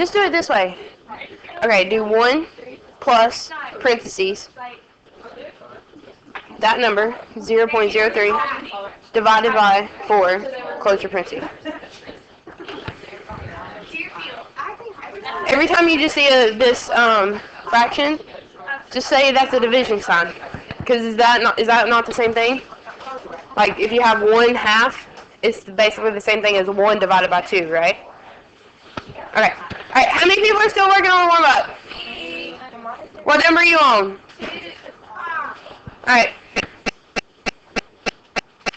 Just do it this way. Okay, do 1 plus parentheses. That number, 0.03, divided by 4, close your parentheses. Every time you just see this fraction, just say that's a division sign. Because is that not the same thing? Like if you have 1/2, it's basically the same thing as 1 divided by 2, right? Okay. Alright, how many people are still working on the warm-up? What number are you on? Alright.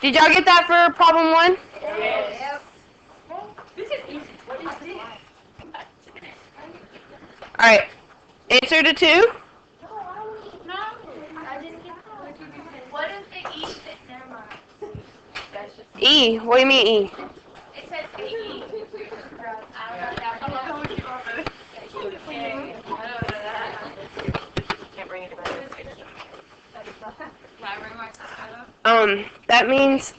Did y'all get that for problem 1? Yes. Alright. Answer to 2? No, I didn't get that. What is the E? Never mind. E. What do you mean E? It says E. Can't bring anybody. That means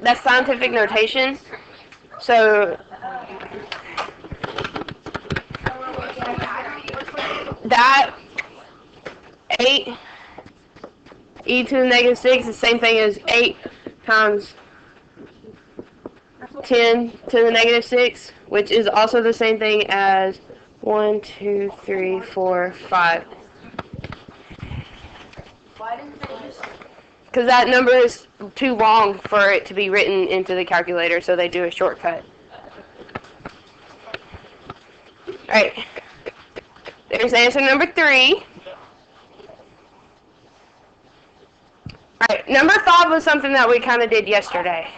that's scientific notation. So that 8 e to the negative 6 is the same thing as 8 times 10 to the negative 6, which is also the same thing as 1, 2, 3, 4, 5. Because that number is too long for it to be written into the calculator, so they do a shortcut. Alright. There's answer number 3. Alright, number 5 was something that we kind of did yesterday.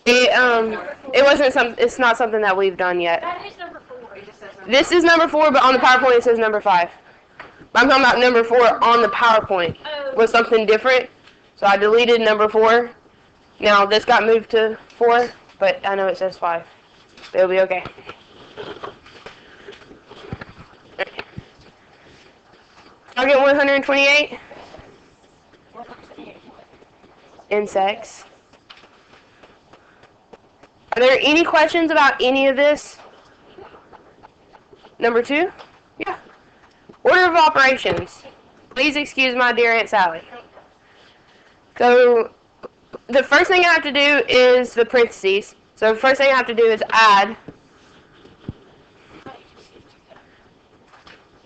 It's not something that we've done yet. That is number 4. This is number 4, but on the PowerPoint it says number 5. I'm talking about number 4 on the PowerPoint. Was something different, so I deleted number 4. Now this got moved to 4, but I know it says 5. It'll be okay. I'll get 128. Insects. Are there any questions about any of this? Number 2? Yeah. Order of operations. Please excuse my dear Aunt Sally. So, the first thing I have to do is the parentheses. So, the first thing I have to do is add.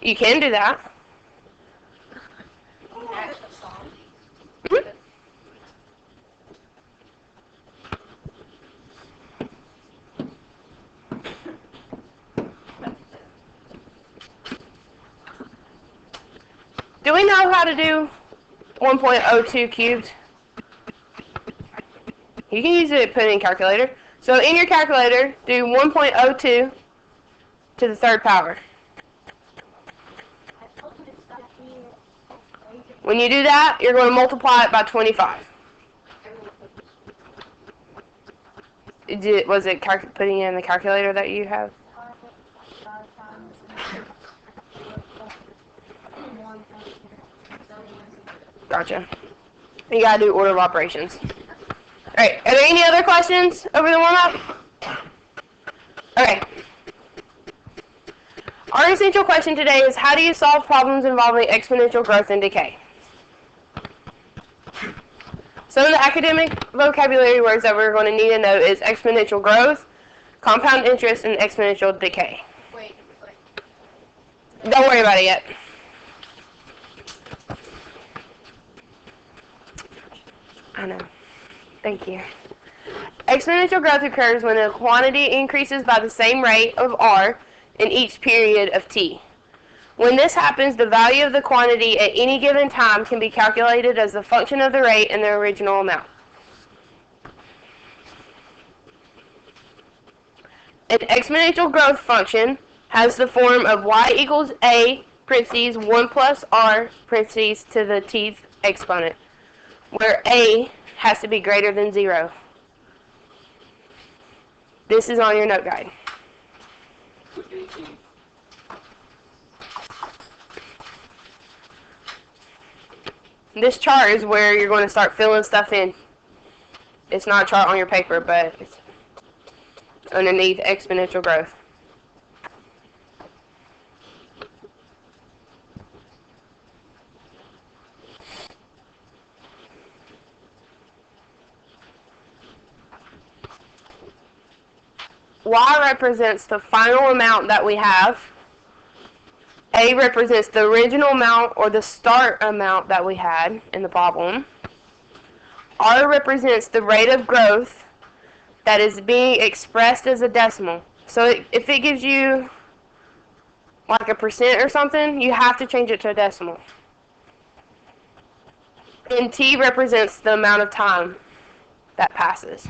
You can do that. Do we know how to do 1.02 cubed? You can use it, put it in calculator. So in your calculator, do 1.02 to the third power. When you do that, you're going to multiply it by 25. Was it putting it in the calculator that you have? Gotcha. You gotta do order of operations. Alright, are there any other questions over the warm-up? Okay. Our essential question today is, how do you solve problems involving exponential growth and decay? Some of the academic vocabulary words that we're going to need to know is exponential growth, compound interest, and exponential decay. Wait. Don't worry about it yet. I know. Thank you. Exponential growth occurs when a quantity increases by the same rate of r in each period of t. When this happens, the value of the quantity at any given time can be calculated as the function of the rate and the original amount. An exponential growth function has the form of y equals a, parentheses, 1 plus r, parentheses, to the tth exponent, where a has to be greater than 0. This is on your note guide. This chart is where you're going to start filling stuff in. It's not a chart on your paper, but it's underneath exponential growth. Y represents the final amount that we have. A represents the original amount or the start amount that we had in the problem. R represents the rate of growth that is being expressed as a decimal. So if it gives you like a percent or something, you have to change it to a decimal. And T represents the amount of time that passes.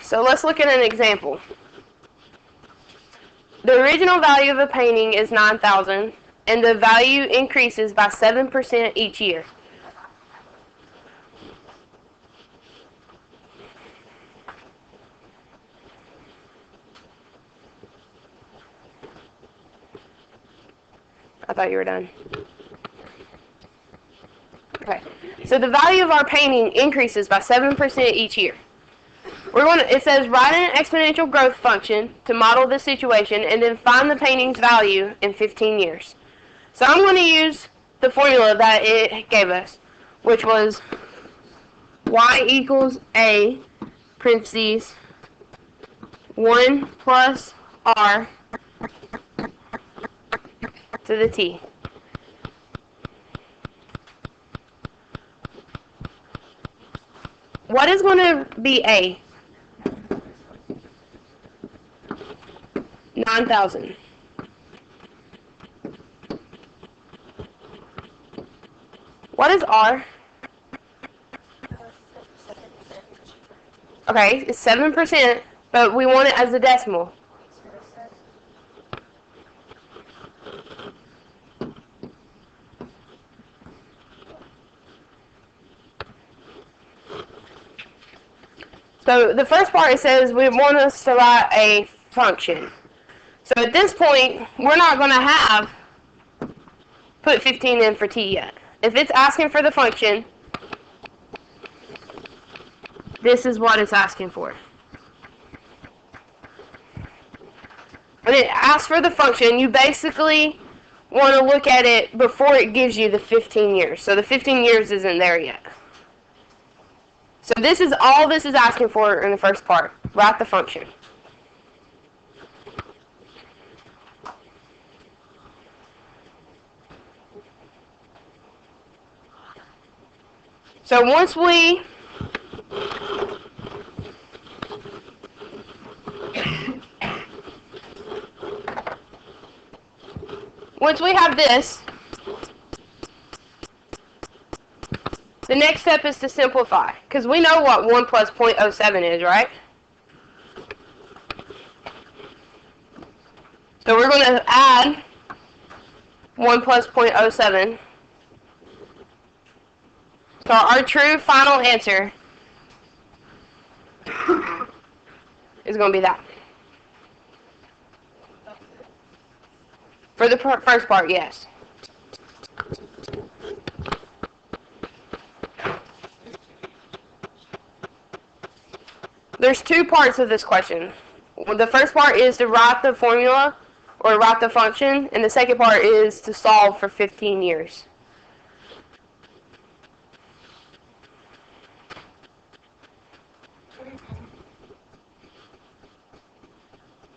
So let's look at an example. The original value of a painting is 9,000, and the value increases by 7% each year. I thought you were done. Okay. So the value of our painting increases by 7% each year. It says write an exponential growth function to model the situation and then find the painting's value in 15 years. So I'm going to use the formula that it gave us, which was y equals a, parentheses, 1 plus r to the t. What is going to be a? 9,000. What is R? Okay, it's 7%, but we want it as a decimal. So the first part, it says we want us to write a function. So at this point, we're not going to put 15 in for t yet. If it's asking for the function, this is what it's asking for. When it asks for the function, you basically want to look at it before it gives you the 15 years. So the 15 years isn't there yet. So this is all this is asking for in the first part. Write the function. So once we have this, the next step is to simplify, because we know what 1 plus 0.07 is, right? So we're going to add 1 plus 0.07. So our true final answer is going to be that. For the first part, yes. There's two parts of this question. The first part is to write the formula or write the function, and the second part is to solve for 15 years.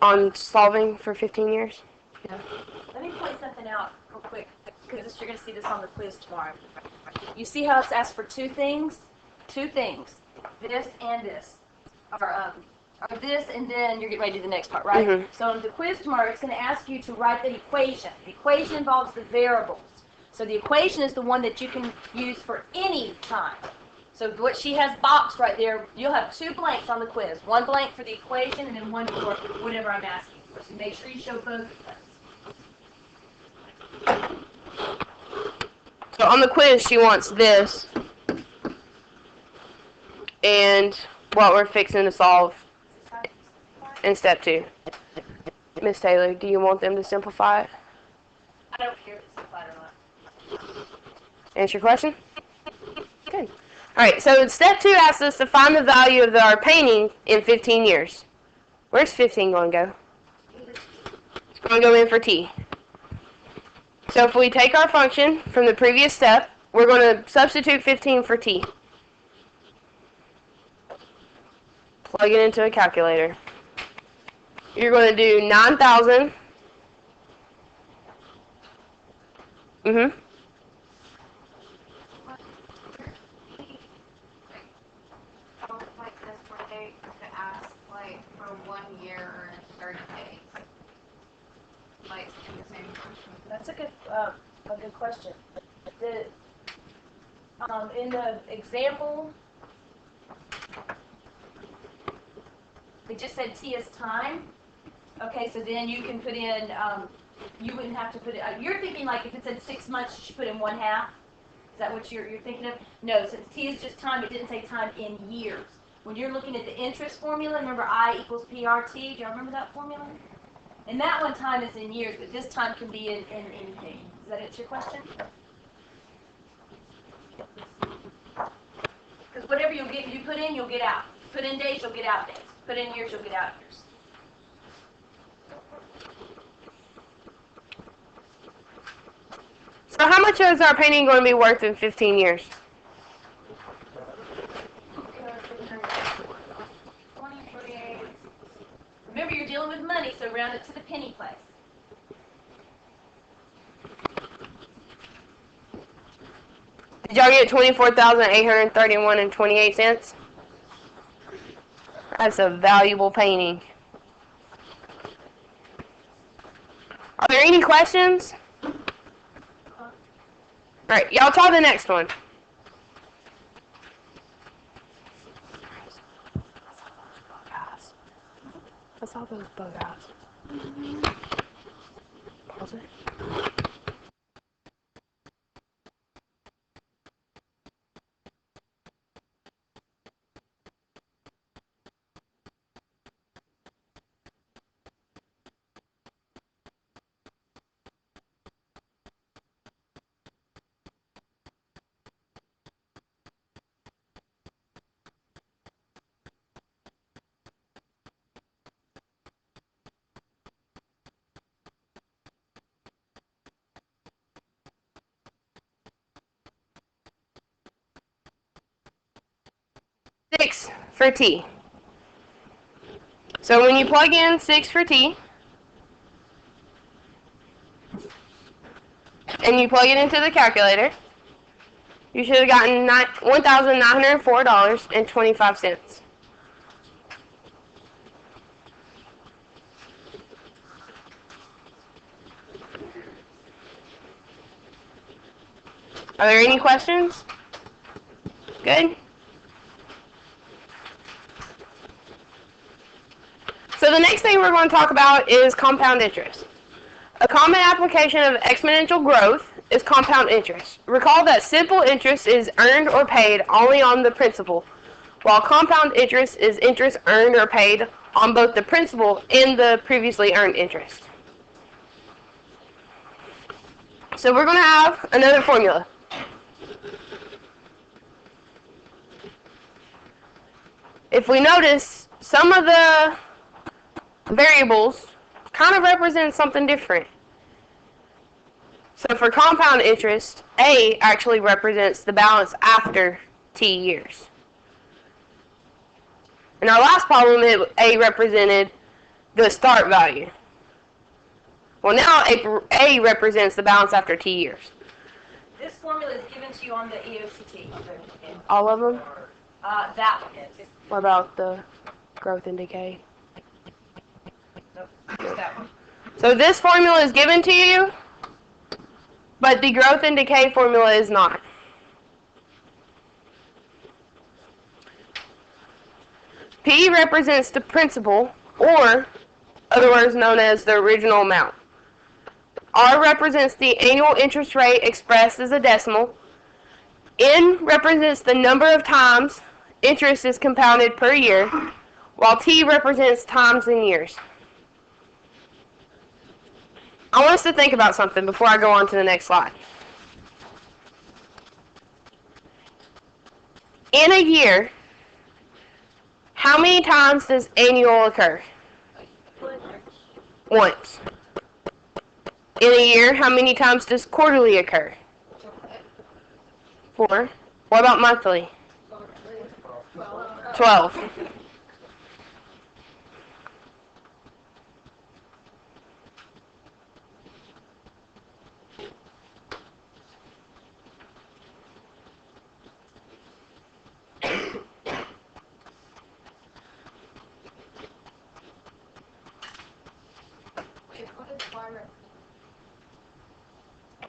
On solving for 15 years? Yeah. Let me point something out real quick, because you're going to see this on the quiz tomorrow. You see how it's asked for two things? Two things. This and this. Or this, and then you're getting ready to do the next part, right? Mm-hmm. So on the quiz tomorrow, it's going to ask you to write the equation. The equation involves the variables. So the equation is the one that you can use for any time. So what she has boxed right there, you'll have two blanks on the quiz. One blank for the equation, and then one for whatever I'm asking for. So make sure you show both of those. So on the quiz, she wants this and what we're fixing to solve in step 2. Miss Taylor, do you want them to simplify it? I don't care if it's simplified or not. Answer your question? Good. Alright, so step 2 asks us to find the value of our painting in 15 years. Where's 15 going to go? It's going to go in for t. So if we take our function from the previous step, we're going to substitute 15 for t. Plug it into a calculator. You're going to do 9,000. Mm-hmm. Like this where they could ask like for 1 year or 30 days. Like in the same question. That's a good question. In the example, they just said t is time. Okay, so then you can put in, you wouldn't have to put it, you're thinking like if it said 6 months, you should put in 1/2. Is that what you're thinking of? No, since t is just time, it didn't say time in years. When you're looking at the interest formula, remember I equals PRT? Do y'all remember that formula? And that one time is in years, but this time can be in anything. Does that answer your question? Because whatever you put in, you'll get out. Put in days, you'll get out days. Put in years, you'll get out years. So how much is our painting going to be worth in 15 years? 2048. Remember, you're dealing with money, so round it to the penny place. Did y'all get 24,831 and 28 cents? That's a valuable painting. Are there any questions? Alright, y'all try the next one. What's all those bug eyes? Pause it. Six for t. So when you plug in 6 for t, and you plug it into the calculator, you should have gotten $1,904.25. Are there any questions? Good? So the next thing we're going to talk about is compound interest. A common application of exponential growth is compound interest. Recall that simple interest is earned or paid only on the principal, while compound interest is interest earned or paid on both the principal and the previously earned interest. So we're going to have another formula. If we notice, some of the variables kind of represent something different. So for compound interest, A actually represents the balance after t years. In our last problem, A represented the start value. Well, now A represents the balance after t years. This formula is given to you on the EOCT. All of them? That one is. What about the growth and decay? Nope, just that one. So this formula is given to you, but the growth and decay formula is not. P represents the principal, or otherwise known as the original amount. R represents the annual interest rate expressed as a decimal. N represents the number of times interest is compounded per year, while T represents times in years. I want us to think about something before I go on to the next slide. In a year, how many times does annual occur? Once. In a year, how many times does quarterly occur? 4. What about monthly? 12.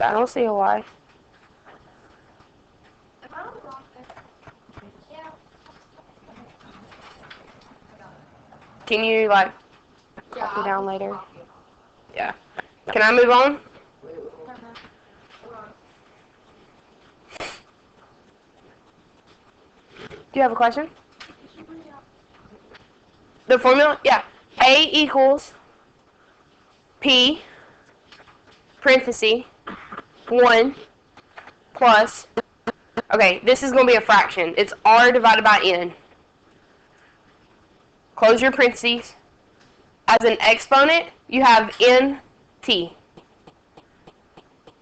I don't see a Y. Can you, like, copy down later? Yeah. Can I move on? Do you have a question? The formula? Yeah. A equals P, parenthesis, 1 plus, okay, this is going to be a fraction. It's R divided by N. Close your parentheses. As an exponent, you have NT,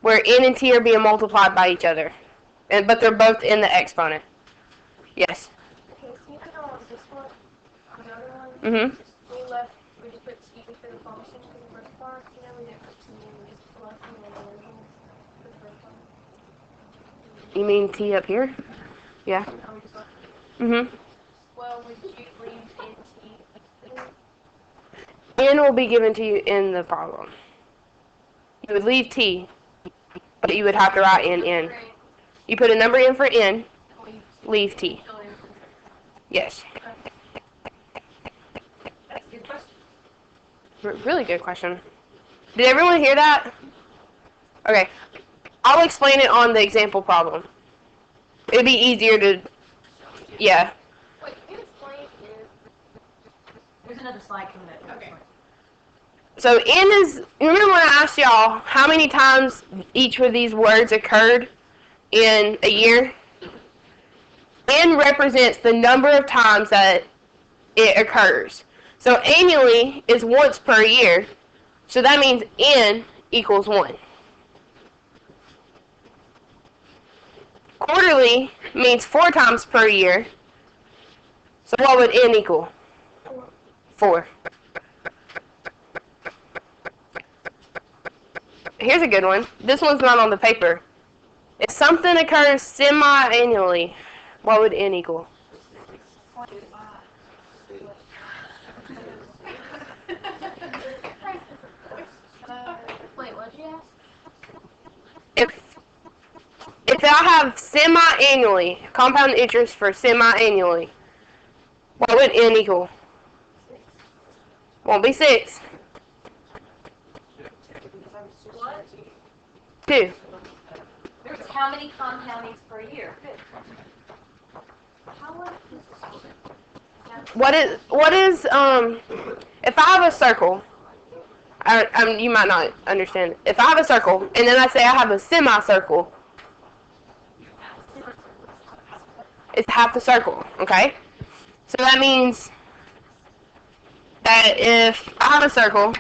where N and T are being multiplied by each other, but they're both in the exponent. Yes. Okay, so you could this one, the other one, Mm-hmm. we just put T for the function for the first part, you know, we didn't put T, we just plus and then the original for the first one. You mean T up here? Yeah. Mm-hmm. Well, would you leave in T? N will be given to you in the problem. You would leave T, but you would have to write in N. You put a number in for N, leave T. Yes. Good question. Really good question. Did everyone hear that? Okay. I'll explain it on the example problem. It'd be easier to, yeah. Wait, can you explain is? There's another slide coming up. Okay. So N is, remember when I asked y'all how many times each of these words occurred in a year? N represents the number of times that it occurs. So annually is once per year. So that means N equals 1. Quarterly means 4 times per year. So what would N equal? 4. Here's a good one. This one's not on the paper. If something occurs semi-annually, what would N equal? Wait, what did you ask? If I have semi-annually, compound interest for semi-annually, what would N equal? Won't be 6. What? 2. There's how many compoundings per year? What is, if I have a circle, you might not understand. If I have a circle, and then I say I have a semicircle, it's half the circle, okay? So that means that if I have a circle,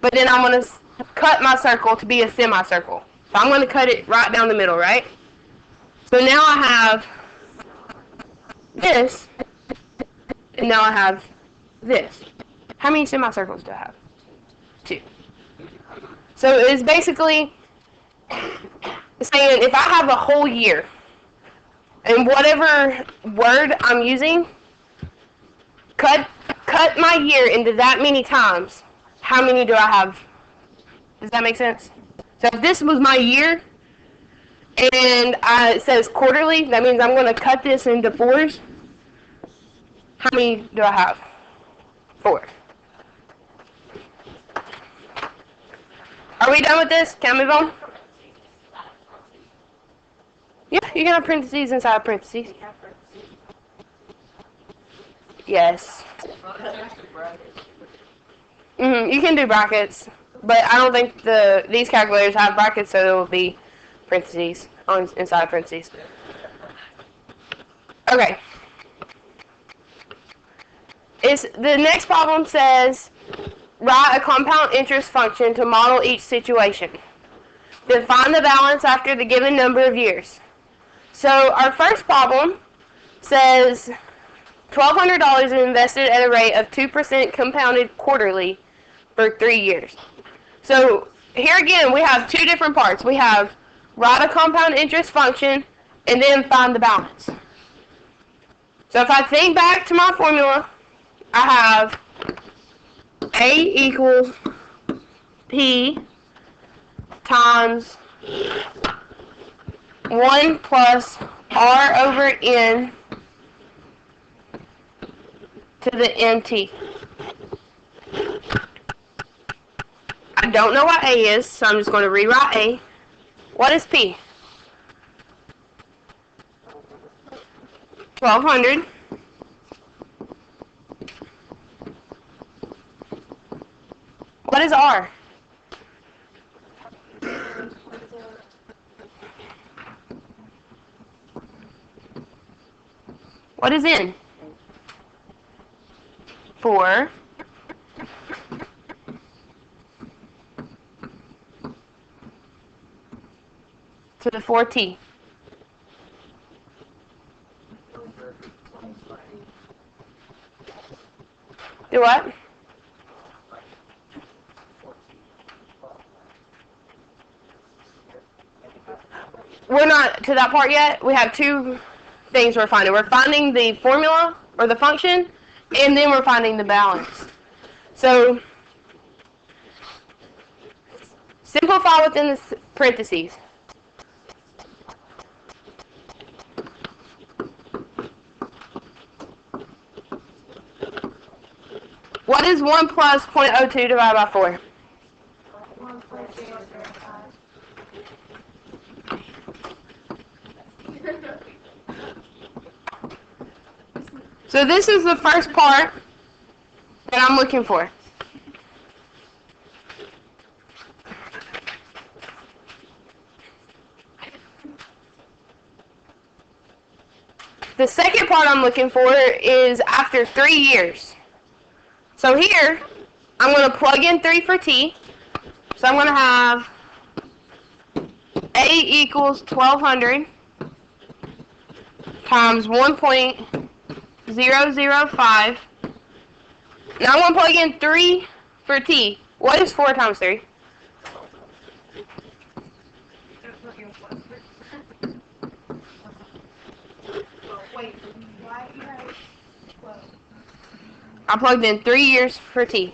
but then I'm going to cut my circle to be a semicircle. So I'm going to cut it right down the middle, right? So now I have this, and now I have this. How many semicircles do I have? 2. So it's basically saying if I have a whole year, and whatever word I'm using, cut my year into that many times, how many do I have? Does that make sense? So if this was my year, and it says quarterly, that means I'm going to cut this into 4s. How many do I have? 4. Are we done with this? Can I move on? Yeah, you can have parentheses inside parentheses. Yes. You can do brackets, but I don't think these calculators have brackets, so it will be parentheses. on inside parentheses. Okay. The next problem says, write a compound interest function to model each situation. Then find the balance after the given number of years. So our first problem says $1,200 is invested at a rate of 2% compounded quarterly for 3 years. So here again, we have two different parts. We have write a compound interest function and then find the balance. So if I think back to my formula, I have A equals P times 1 plus R over N to the NT. I don't know what A is, so I'm just going to rewrite A. What is P? 1,200. What is R? What is N? 4. To the 4t. Do what? We're not to that part yet. We have two things we're finding. We're finding the formula or the function, and then we're finding the balance. So simplify within the parentheses. What is 1 plus 0.02 divided by 4? 1.005. So this is the first part that I'm looking for. The second part I'm looking for is after 3 years. So here, I'm going to plug in 3 for t. So I'm going to have A equals 1,200 times 1.005. Now I'm going to plug in 3 for t. What is 4 times 3? Wait, why you have 12? I plugged in 3 years for t.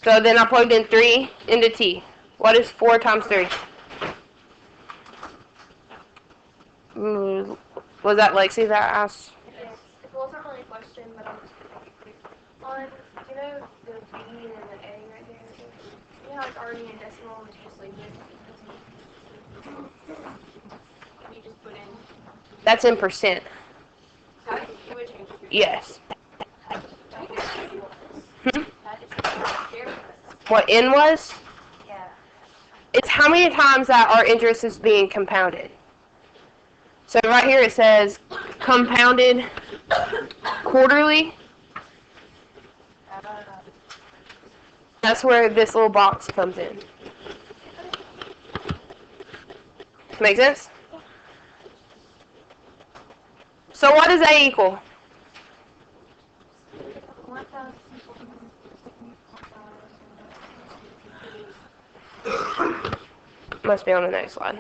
So then I plugged in 3 into t. What is 4 times 3? Was that Lexi that asked? Yes, it wasn't really a question, but on, you know, the B and the A right there? You know how it's already in decimal and it's just like this? You just put in, That's in percent. so you would change it. Yes. Hmm? That is very good. What n was? Yeah. It's how many times that our interest is being compounded. So right here it says compounded quarterly. That's where this little box comes in. Make sense? So what does A equal? Must be on the next slide.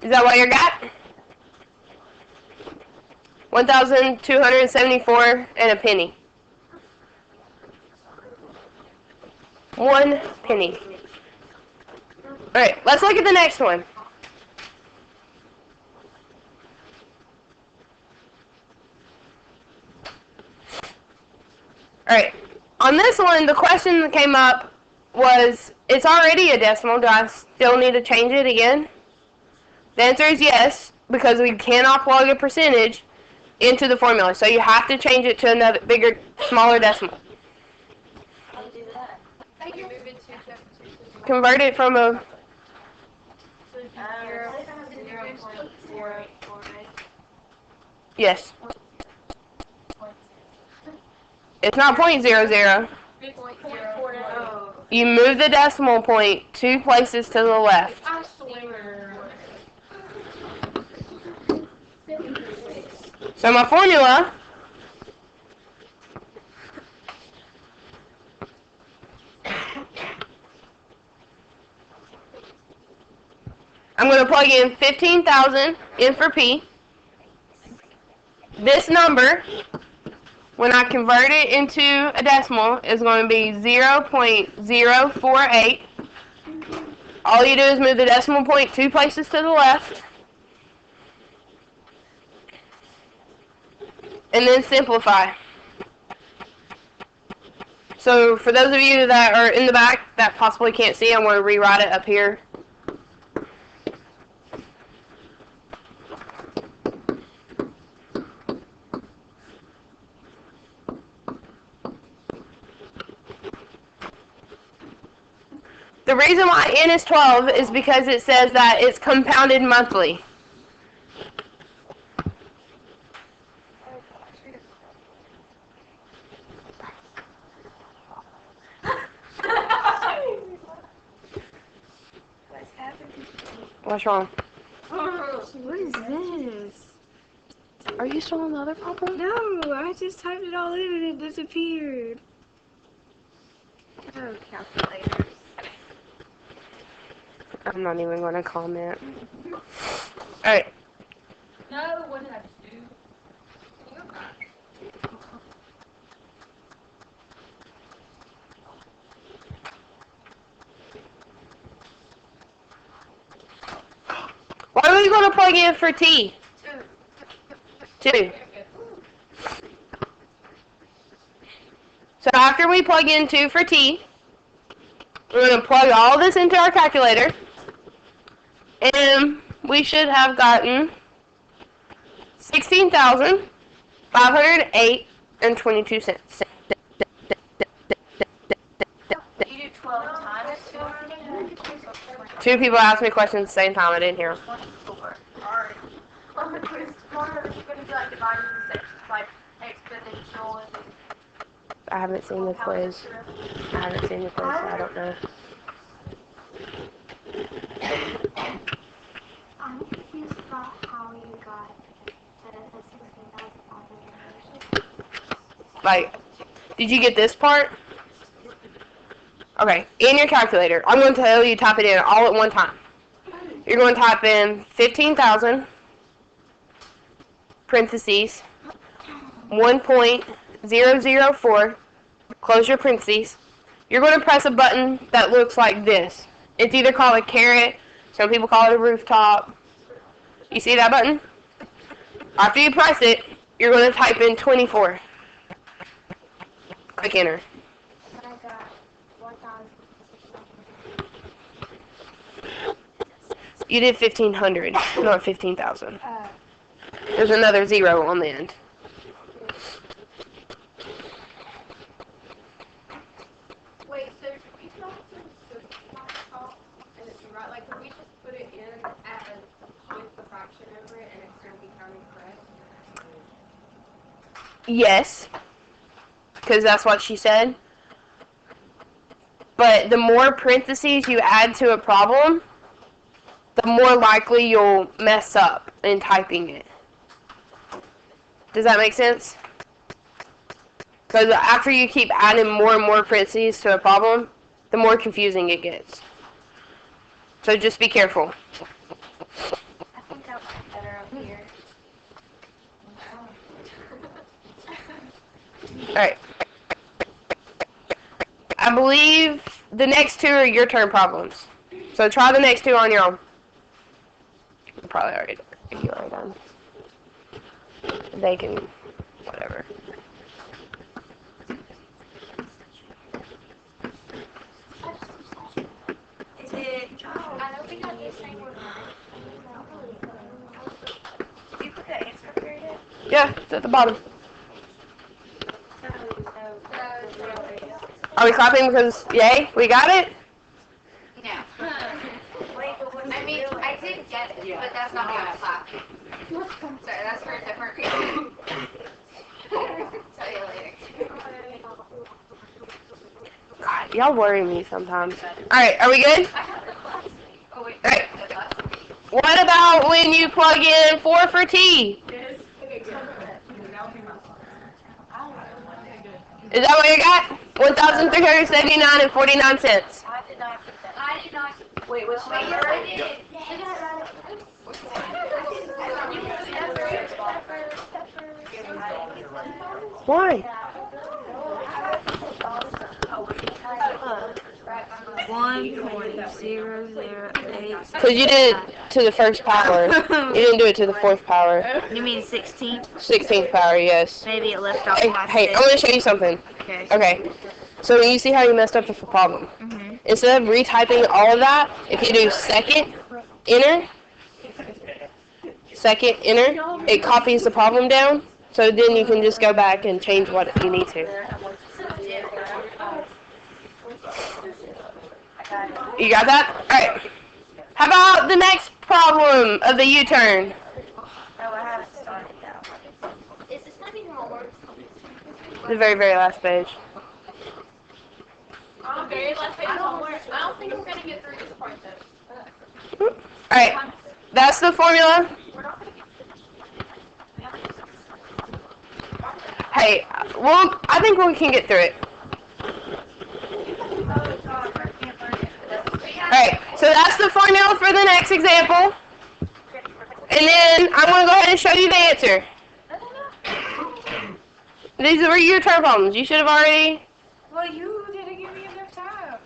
Is that what you got? 1,274 and a penny. 1 penny. Alright, let's look at the next one. Alright, on this one, the question that came up was, it's already a decimal, do I still need to change it again? The answer is yes, because we cannot plug a percentage into the formula. So you have to change it to another bigger, smaller decimal. How do you do that? You move it to 2. Convert it from a, So it'd be 0.004, right? yes. It's not 0.00. 0.04. You move the decimal point 2 places to the left. I swear. So my formula I'm going to plug in 15,000 in for P. This number, when I convert it into a decimal, is going to be 0.048. All you do is move the decimal point 2 places to the left. And then simplify. So for those of you that are in the back that possibly can't see, I'm going to rewrite it up here. The reason why n is 12 is because it says that it's compounded monthly. What's wrong? What is this? Are you still on the other problem? No, I just typed it all in and it disappeared. Oh, calculators. I'm not even going to comment. Alright. No, what did I just do? What are we going to plug in for T? 2. So after we plug in 2 for T, we're going to plug all this into our calculator. And we should have gotten 16,508 and 22 cents. You do 12 times 2. 2 people asked me questions at the same time. I didn't hear them. 24. Alright. On the quiz tomorrow, it's going to be like dividing the sections, like exponential and I haven't seen the quiz. I haven't seen the quiz, so I don't know. I'm confused about how you got the 16,500. Like, did you get this part? Okay, in your calculator, I'm going to tell you to type it in all at one time. You're going to type in 15,000, parentheses, 1.004, close your parentheses. You're going to press a button that looks like this. It's either called a caret, some people call it a rooftop. You see that button? After you press it, you're going to type in 24. Click enter. I got 1,600. You did 1,500, not 15,000. There's another 0 on the end. wait, so we don't and it's right, like, can we just put it in with the fraction over it and it's going to be counting correct? Yes, because that's what she said. But the more parentheses you add to a problem, the more likely you'll mess up in typing it. Does that make sense? Because after you keep adding more and more parentheses to a problem, the more confusing it gets. So just be careful. I think that was better up here. Alright. I believe the next 2 are your turn problems. So try the next 2 on your own. You're probably already done. They can, whatever. Is it? I know we got this same one. Did you put the answer period in? Yeah, it's at the bottom. Are we clapping because, yay, we got it? No. I mean, I did get it, but that's not why I'm clapping. Sorry, that's for a different reason. Tell you later. God, y'all worry me sometimes. Alright, are we good? Oh, wait. Alright. What about when you plug in 4 for T? Is that what you got? 1,379 and 49 cents. I did not get that. I did not. Wait, what's Wait, your I did. Why? 1.008. Because you did it to the first power. You didn't do it to the fourth power. You mean 16th? 16th power, yes. Maybe it left off Hey, my hey, I'm going to show you something. Okay. Okay. So you see how you messed up the problem? Mhm. Instead of retyping all of that, if you do second enter, it copies the problem down. So then you can just go back and change what you need to. You got that? Alright. How about the next problem of the U-turn? Is this gonna be your homework? The very, very last page. Very last page of homework. I don't think we're gonna get through this part though. Alright. That's the formula. Hey, well, I think we can get through it. Alright, so that's the formula for the next example. And then I'm going to go ahead and show you the answer. These were your term problems. You should have already... Well, you didn't give me enough time.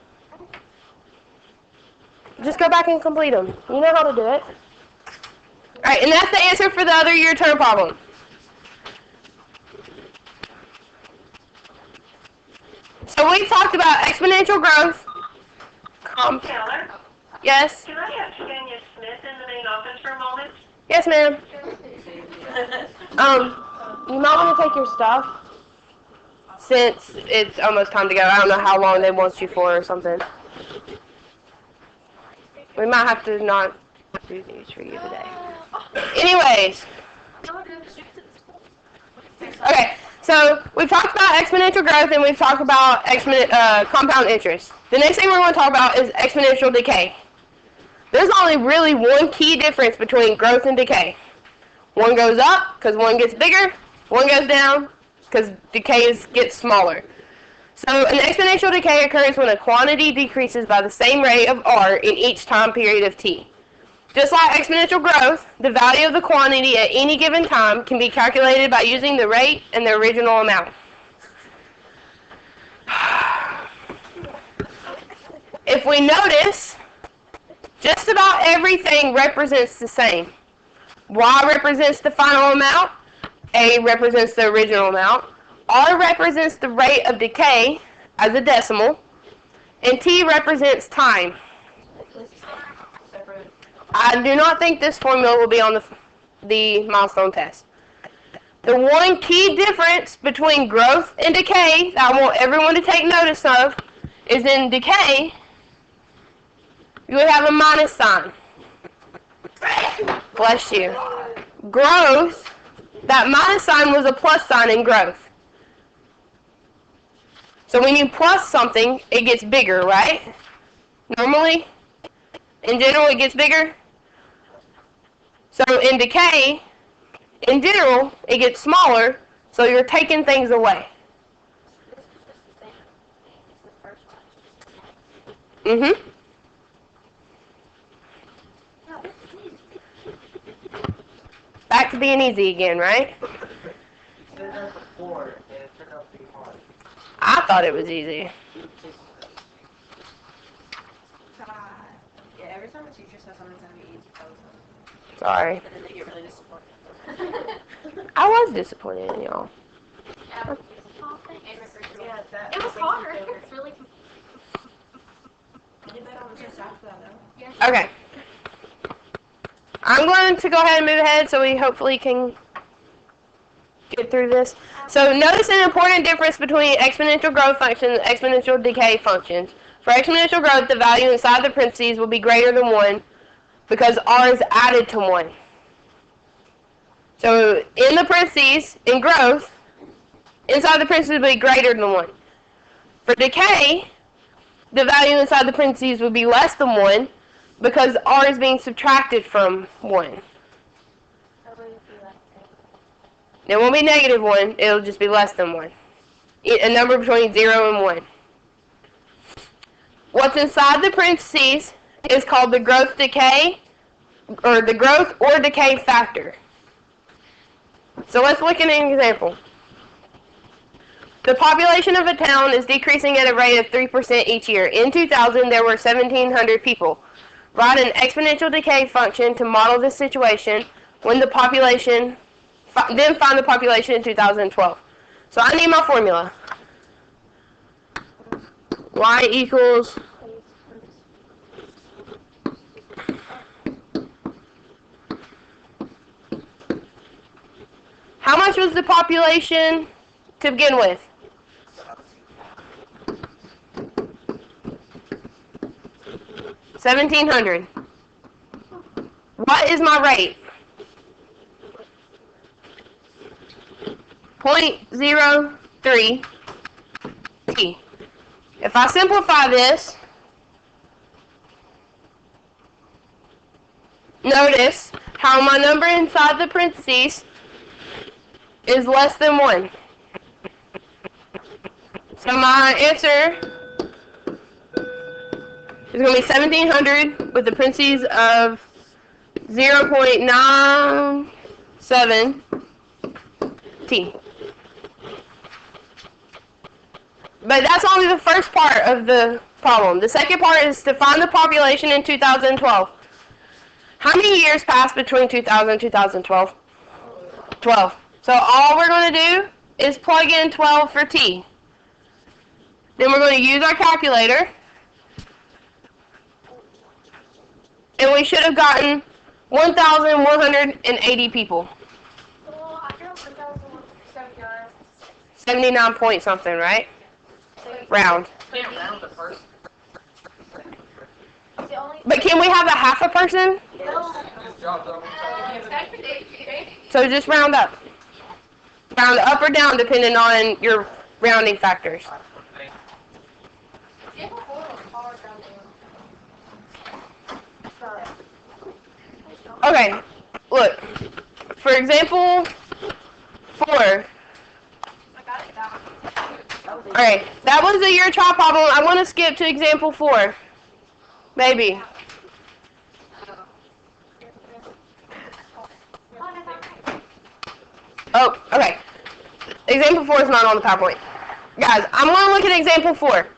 Just go back and complete them. You know how to do it. Alright, and that's the answer for the other year term problem. So we talked about exponential growth. Taylor, Yes? can I have Tanya Smith in the main office for a moment? Yes, ma'am. You might want to take your stuff since it's almost time to go. I don't know how long they want you for or something. We might have to not do these for you today. Anyways. Okay, so we've talked about exponential growth and we've talked about compound interest. The next thing we're going to talk about is exponential decay. There's only really one key difference between growth and decay. One goes up because one gets bigger. One goes down because decay gets smaller. So an exponential decay occurs when a quantity decreases by the same rate of r in each time period of t. Just like exponential growth, the value of the quantity at any given time can be calculated by using the rate and the original amount. If we notice, just about everything represents the same. Y represents the final amount, A represents the original amount, R represents the rate of decay as a decimal, and T represents time. I do not think this formula will be on the milestone test. The one key difference between growth and decay that I want everyone to take notice of is in decay, you would have a minus sign. Bless you. Growth, that minus sign was a plus sign in growth. So when you plus something, it gets bigger, right? Normally, in general, it gets bigger. So in decay, in general, it gets smaller, so you're taking things away. Mm-hmm. Back to being easy again, right? I thought it was easy. Yeah, every time a teacher says something's gonna be easy, Sorry. then they get really disappointed. I was disappointed in y'all. Yeah, that It was hard. It's really. you bet on the test after that, though. Okay. I'm going to go ahead and move ahead so we hopefully can get through this. So notice an important difference between exponential growth functions and exponential decay functions. For exponential growth, the value inside the parentheses will be greater than 1 because r is added to 1. So in the parentheses, in growth, inside the parentheses will be greater than 1. For decay, the value inside the parentheses will be less than 1 because r is being subtracted from 1. It won't be negative 1, it'll just be less than 1. A number between 0 and 1. What's inside the parentheses is called the growth decay, or the growth or decay factor. So let's look at an example. The population of a town is decreasing at a rate of 3% each year. In 2000, there were 1,700 people. Write an exponential decay function to model this situation when the population, then find the population in 2012. So I need my formula. Y equals how much was the population to begin with? $1,700. What is my rate? 0.03 t. If I simplify this, notice how my number inside the parentheses is less than 1. So my answer is going to be 1,700 with the parentheses of 0.97 t. But that's only the first part of the problem. The second part is to find the population in 2012. How many years passed between 2000 and 2012? 12. So all we're going to do is plug in 12 for t. Then we're going to use our calculator. And we should have gotten 1,180 people. Well, I feel 1,179. 79 point something, right? Round. Can't round the first. The only But can we have a half a person? So just round up. Round up or down depending on your rounding factors. Okay, look. For example, 4. Alright, that was a year child problem. I want to skip to example 4. Maybe. Oh, okay. Example 4 is not on the PowerPoint. Guys, I'm going to look at example 4.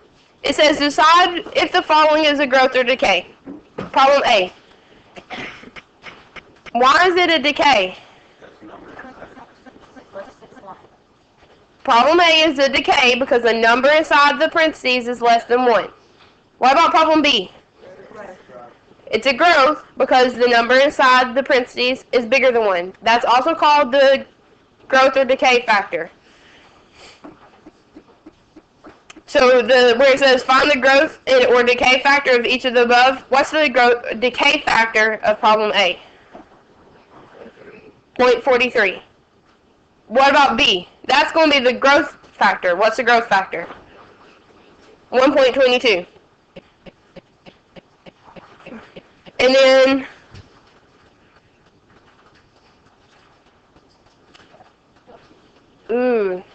It says decide if the following is a growth or decay. Problem A. Why is it a decay? Problem A is a decay because the number inside the parentheses is less than 1. What about problem B? It's a growth because the number inside the parentheses is bigger than 1. That's also called the growth or decay factor. So where it says find the growth or decay factor of each of the above, what's the decay factor of problem A? 0.43. What about B? That's going to be the growth factor. What's the growth factor? 1.22. And then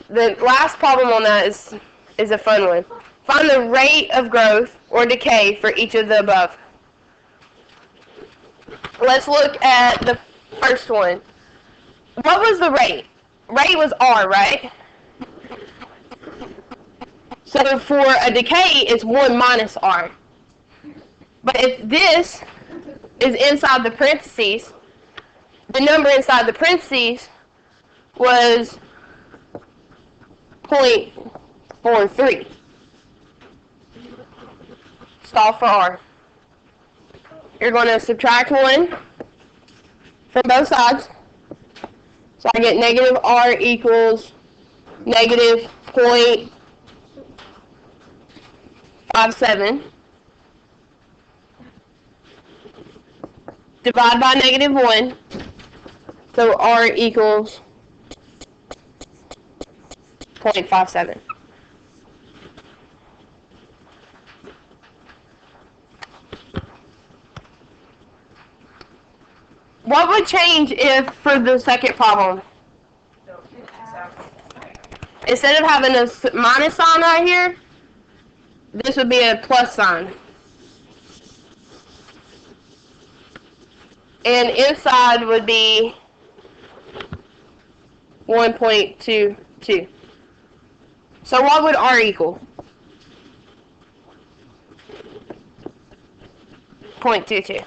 the last problem on that is a fun one. Find the rate of growth or decay for each of the above. Let's look at the first one. What was the rate? Rate was R, right? So for a decay, it's 1 minus R. But if this is inside the parentheses, the number inside the parentheses was 0.43. Solve for R. You're going to subtract 1 from both sides. So I get negative R equals negative 0.57. Divide by negative 1. So R equals 0.57. What would change if, for the second problem, instead of having a minus sign right here, this would be a plus sign. And inside would be 1.22. So what would R equal? 0.22.